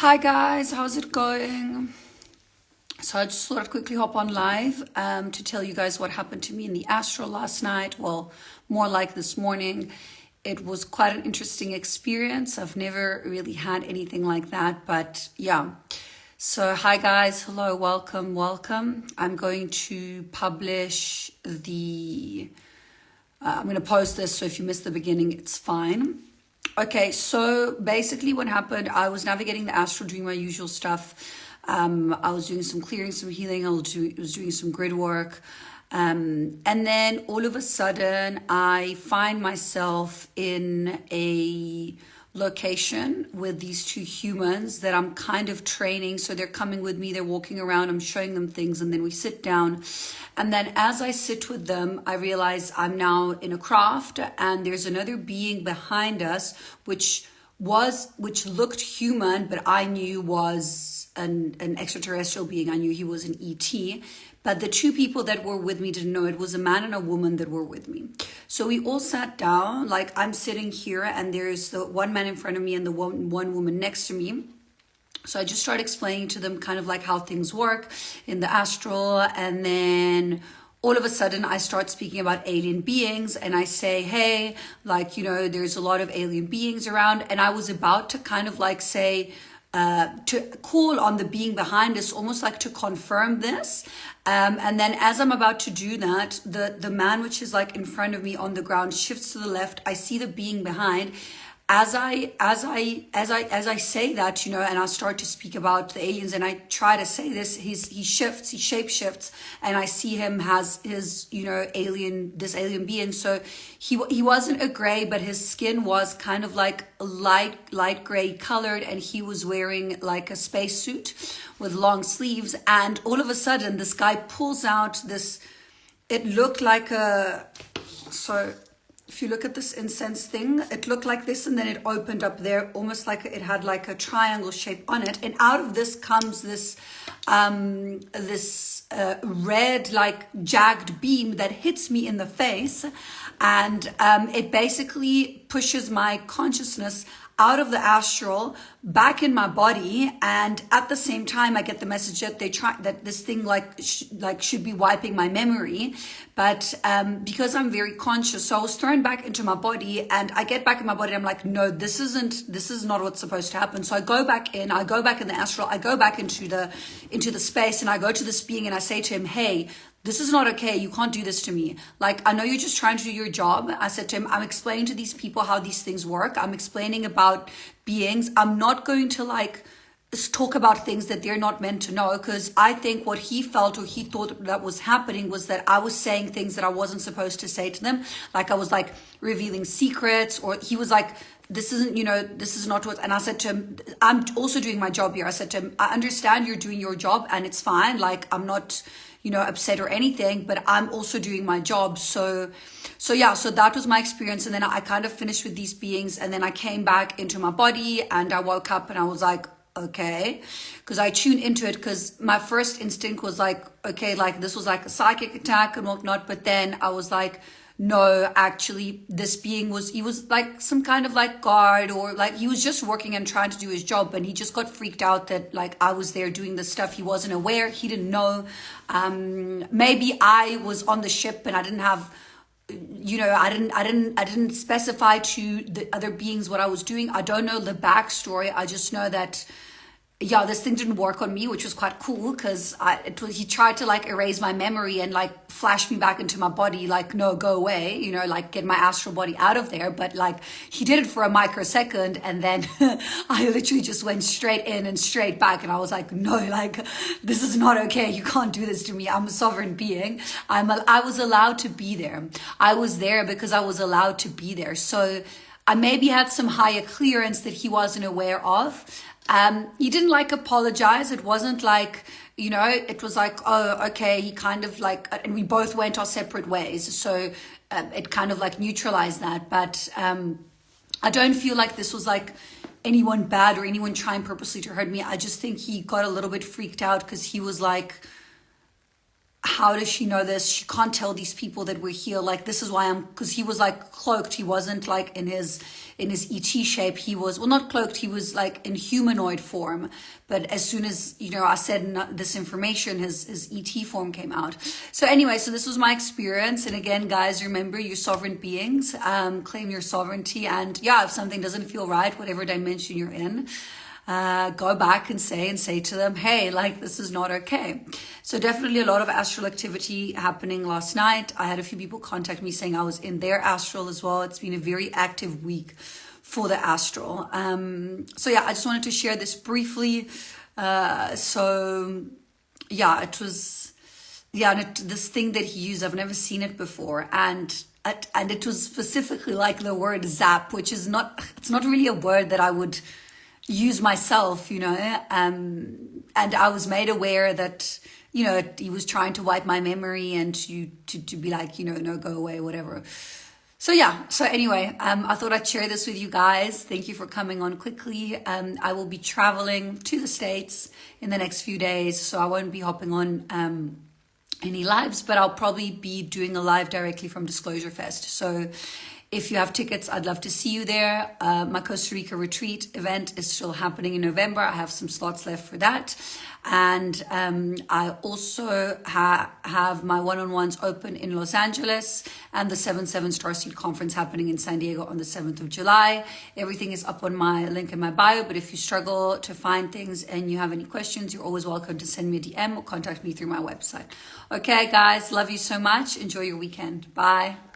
Hi guys, how's it going? So I just thought I'd quickly hop on live to tell you guys what happened to me in the Astral last night. Well, more like this morning. It was quite an interesting experience. I've never really had anything like that, but yeah. So hi guys, hello, welcome, welcome. I'm going to publish I'm going to post this, so if you missed the beginning, it's fine. Okay, so basically what happened, I was navigating the astral, doing my usual stuff. I was doing some clearing, some healing. I was doing some grid work. And then all of a sudden, I find myself in a location with these two humans that I'm kind of training. So they're coming with me, they're walking around, I'm showing them things, and then we sit down. And then as I sit with them, I realize I'm now in a craft and there's another being behind us, which looked human, but I knew was an extraterrestrial being. I knew he was an ET. But the two people that were with me didn't know it was a man and a woman that were with me. So we all sat down, like I'm sitting here and there's the one man in front of me and the one woman next to me. So I just started explaining to them kind of like how things work in the astral. And then all of a sudden I start speaking about alien beings and I say, hey, like, there's a lot of alien beings around. And I was about to kind of like say, to call on the being behind us, almost like to confirm this. And then as I'm about to do that, the man which is like in front of me on the ground shifts to the left. I see the being behind. As I say that, and I start to speak about the aliens and I try to say this, he shape shifts, and I see him has his, this alien being. So he wasn't a gray, but his skin was kind of like light gray colored, and he was wearing like a spacesuit with long sleeves. And all of a sudden, this guy pulls out this. It looked like if you look at this incense thing, it looked like this, and then it opened up there, almost like it had like a triangle shape on it. And out of this comes this red, like jagged beam that hits me in the face. And it basically pushes my consciousness out of the astral back in my body, and at the same time I get the message that that this thing should be wiping my memory, but because I'm very conscious, so I was thrown back into my body, and I get back in my body and I'm like, no, this is not what's supposed to happen. So I go back in the astral, I go back into the space, and I go to this being and I say to him, hey, this is not okay. You can't do this to me. Like, I know you're just trying to do your job. I said to him, I'm explaining to these people how these things work. I'm explaining about beings. I'm not going to talk about things that they're not meant to know, because I think what he felt or he thought that was happening was that I was saying things that I wasn't supposed to say to them. Like I was like revealing secrets, or he was like, this is not what, and I said to him, I'm also doing my job here. I said to him, I understand you're doing your job and it's fine. Like, I'm not, upset or anything, but I'm also doing my job. So that was my experience. And then I kind of finished with these beings, and then I came back into my body and I woke up and I was like, okay, because I tuned into it, because my first instinct was like, okay, like this was like a psychic attack and whatnot. But then I was like, no, actually this being he was like some kind of like guard, or like he was just working and trying to do his job, and he just got freaked out that like I was there doing this stuff. He wasn't aware, he didn't know. Maybe I was on the ship and I didn't have, I didn't specify to the other beings what I was doing. I don't know the backstory. I just know that, yeah, this thing didn't work on me, which was quite cool, because he tried to like erase my memory and like flash me back into my body, like, no, go away, like get my astral body out of there. But like he did it for a microsecond, and then I literally just went straight in and straight back, and I was like, no, like this is not okay. You can't do this to me. I'm a sovereign being. I was allowed to be there. I was there because I was allowed to be there. So I maybe had some higher clearance that he wasn't aware of. He didn't like apologize. It wasn't like, it was like, oh, okay, he kind of like, and we both went our separate ways. So it kind of like neutralized that. But I don't feel like this was like anyone bad or anyone trying purposely to hurt me. I just think he got a little bit freaked out, because he was like, how does she know this? She can't tell these people that we're here. Like, this is why because he was like cloaked. He wasn't like in his ET shape. He was, well, not cloaked. He was like in humanoid form. But as soon as, I said this information, his ET form came out. So anyway, so this was my experience. And again, guys, remember, you're sovereign beings, claim your sovereignty. And yeah, if something doesn't feel right, whatever dimension you're in, go back and say to them, hey, like, this is not okay. So definitely a lot of astral activity happening last night. I had a few people contact me saying I was in their astral as well. It's been a very active week for the astral. So yeah, I just wanted to share this briefly. So yeah, it was, this thing that he used, I've never seen it before. And it was specifically like the word zap, which is it's not really a word that I would use myself, and I was made aware that, he was trying to wipe my memory and to be like, no, go away, whatever. So yeah, so anyway, I thought I'd share this with you guys. Thank you for coming on quickly. I will be traveling to the States in the next few days, so I won't be hopping on any lives, but I'll probably be doing a live directly from Disclosure Fest. So if you have tickets, I'd love to see you there. My Costa Rica retreat event is still happening in November. I have some slots left for that. And I also have my one-on-ones open in Los Angeles and the 7/7 Starseed Conference happening in San Diego on the 7th of July. Everything is up on my link in my bio, but if you struggle to find things and you have any questions, you're always welcome to send me a DM or contact me through my website. Okay, guys, love you so much. Enjoy your weekend. Bye.